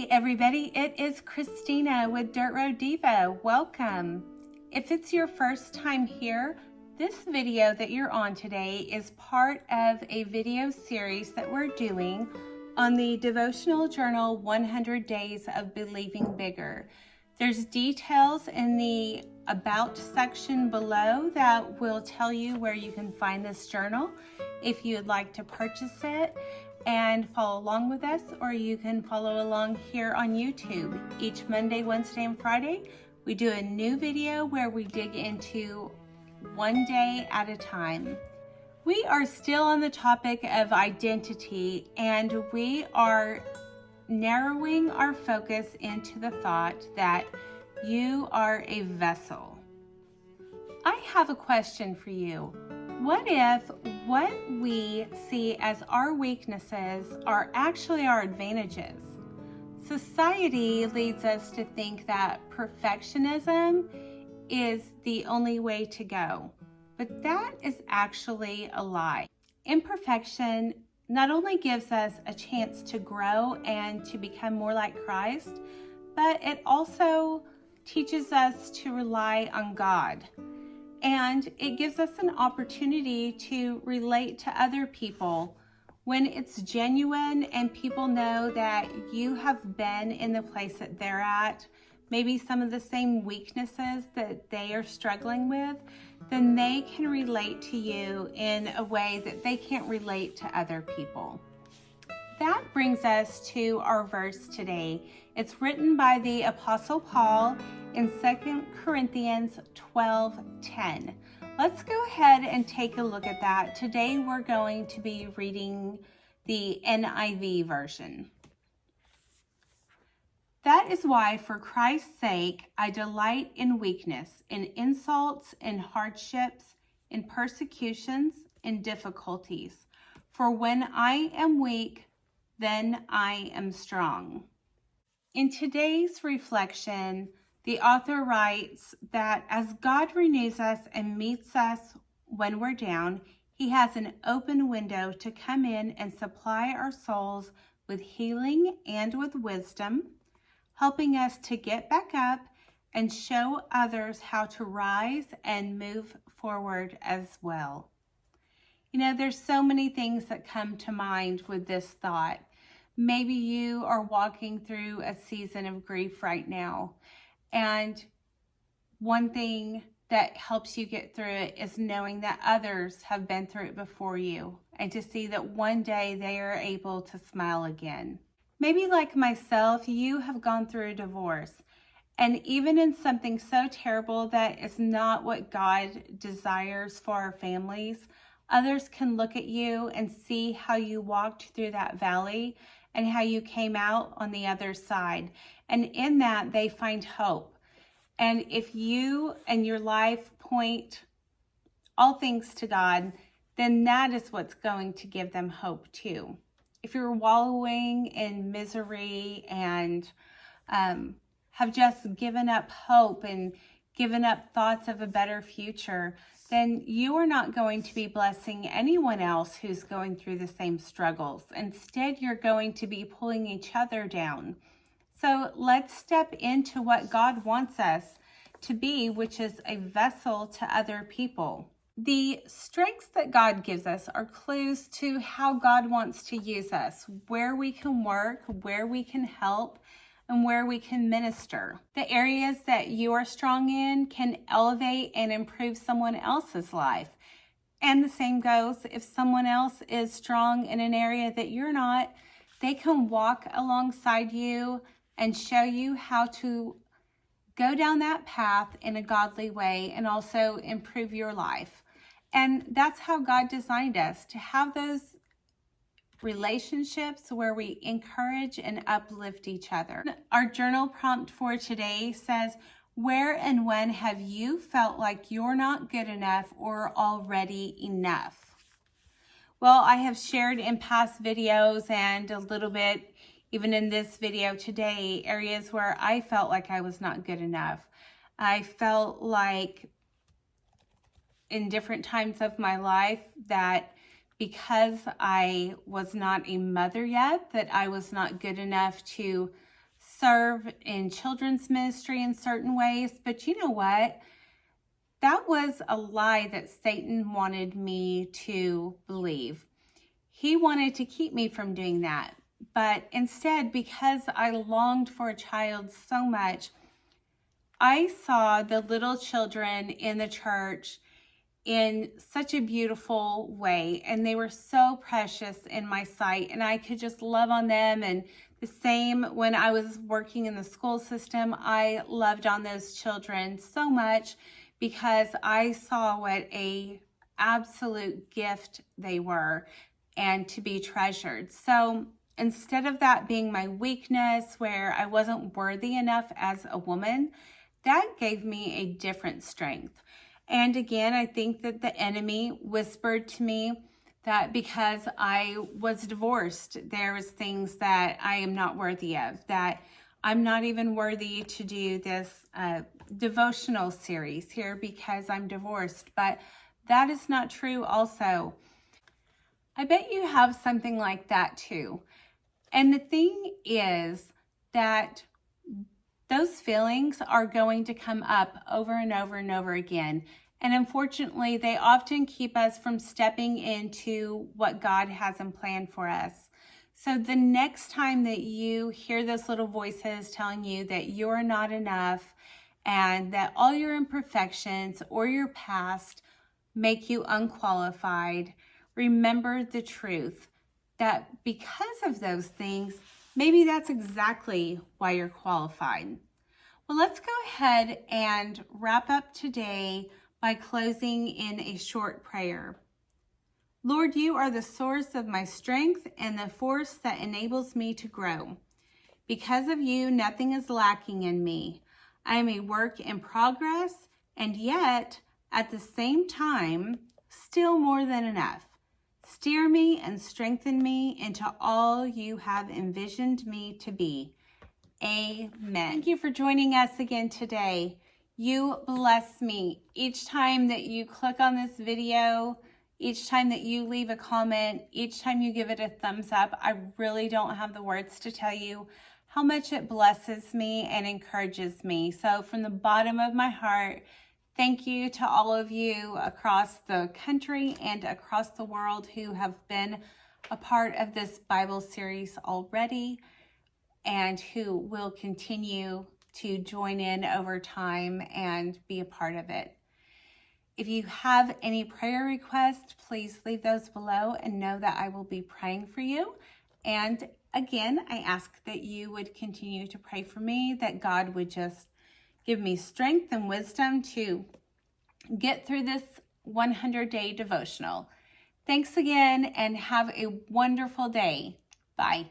Hey everybody, it is Christina with Dirt Road Diva. Welcome. If it's your first time here, this video that you're on today is part of a video series that we're doing on the devotional journal 100 Days of Believing Bigger. There's details in the About section below that will tell you where you can find this journal if you'd like to purchase it and follow along with us, or you can follow along here on YouTube. Each Monday, Wednesday, and Friday, we do a new video where we dig into one day at a time. We are still on the topic of identity, and we are narrowing our focus into the thought that you are a vessel. I have a question for you. What if what we see as our weaknesses are actually our advantages? Society leads us to think that perfectionism is the only way to go, but that is actually a lie. Imperfection not only gives us a chance to grow and to become more like Christ, but it also teaches us to rely on God. And it gives us an opportunity to relate to other people when it's genuine and people know that you have been in the place that they're at, maybe some of the same weaknesses that they are struggling with, then they can relate to you in a way that they can't relate to other people. That brings us to our verse today. It's written by the Apostle Paul in 2 Corinthians 12:10. Let's go ahead and take a look at that. Today we're going to be reading the NIV version. That is why, for Christ's sake, I delight in weakness, in insults, in hardships, in persecutions, in difficulties. For when I am weak, then I am strong. In today's reflection, the author writes that as God renews us and meets us when we're down, He has an open window to come in and supply our souls with healing and with wisdom, helping us to get back up and show others how to rise and move forward as well. You know, there's so many things that come to mind with this thought. Maybe you are walking through a season of grief right now, and one thing that helps you get through it is knowing that others have been through it before you, and to see that one day they are able to smile again. Maybe like myself, you have gone through a divorce, and even in something so terrible that is not what God desires for our families, others can look at you and see how you walked through that valley and how you came out on the other side. And in that, they find hope. And if you and your life point all things to God, then that is what's going to give them hope too. If you're wallowing in misery and have just given up hope and given up thoughts of a better future, then you are not going to be blessing anyone else who's going through the same struggles. Instead, you're going to be pulling each other down. So let's step into what God wants us to be, which is a vessel to other people. The strengths that God gives us are clues to how God wants to use us, where we can work, where we can help, and where we can minister. The areas that you are strong in can elevate and improve someone else's life. And the same goes if someone else is strong in an area that you're not, they can walk alongside you and show you how to go down that path in a godly way and also improve your life. And that's how God designed us, to have those relationships where we encourage and uplift each other. Our journal prompt for today says, where and when have you felt like you're not good enough or already enough? Well, I have shared in past videos and a little bit even in this video today, areas where I felt like I was not good enough. I felt like in different times of my life that because I was not a mother yet, that I was not good enough to serve in children's ministry in certain ways. But you know what? That was a lie that Satan wanted me to believe. He wanted to keep me from doing that. But instead, because I longed for a child so much, I saw the little children in the church in such a beautiful way, and they were so precious in my sight, and I could just love on them. And the same when I was working in the school system, I loved on those children so much because I saw what a absolute gift they were and to be treasured. So instead of that being my weakness where I wasn't worthy enough as a woman, that gave me a different strength. And again, I think that the enemy whispered to me that because I was divorced, there was things that I am not worthy of, that I'm not even worthy to do this devotional series here because I'm divorced. But that is not true also. I bet you have something like that too. And the thing is that those feelings are going to come up over and over and over again. And unfortunately, they often keep us from stepping into what God has in plan for us. So the next time that you hear those little voices telling you that you're not enough and that all your imperfections or your past make you unqualified, remember the truth that because of those things, maybe that's exactly why you're qualified. Well, let's go ahead and wrap up today by closing in a short prayer. Lord, you are the source of my strength and the force that enables me to grow. Because of you, nothing is lacking in me. I am a work in progress, and yet, at the same time, still more than enough. Steer me and strengthen me into all you have envisioned me to be. Amen. Thank you for joining us again today. You bless me each time that you click on this video, each time that you leave a comment, each time you give it a thumbs up. I really don't have the words to tell you how much it blesses me and encourages me. So from the bottom of my heart, thank you to all of you across the country and across the world who have been a part of this Bible series already and who will continue to join in over time and be a part of it. If you have any prayer requests, please leave those below and know that I will be praying for you. And again, I ask that you would continue to pray for me, that God would just give me strength and wisdom to get through this 100-day devotional. Thanks again and have a wonderful day. Bye.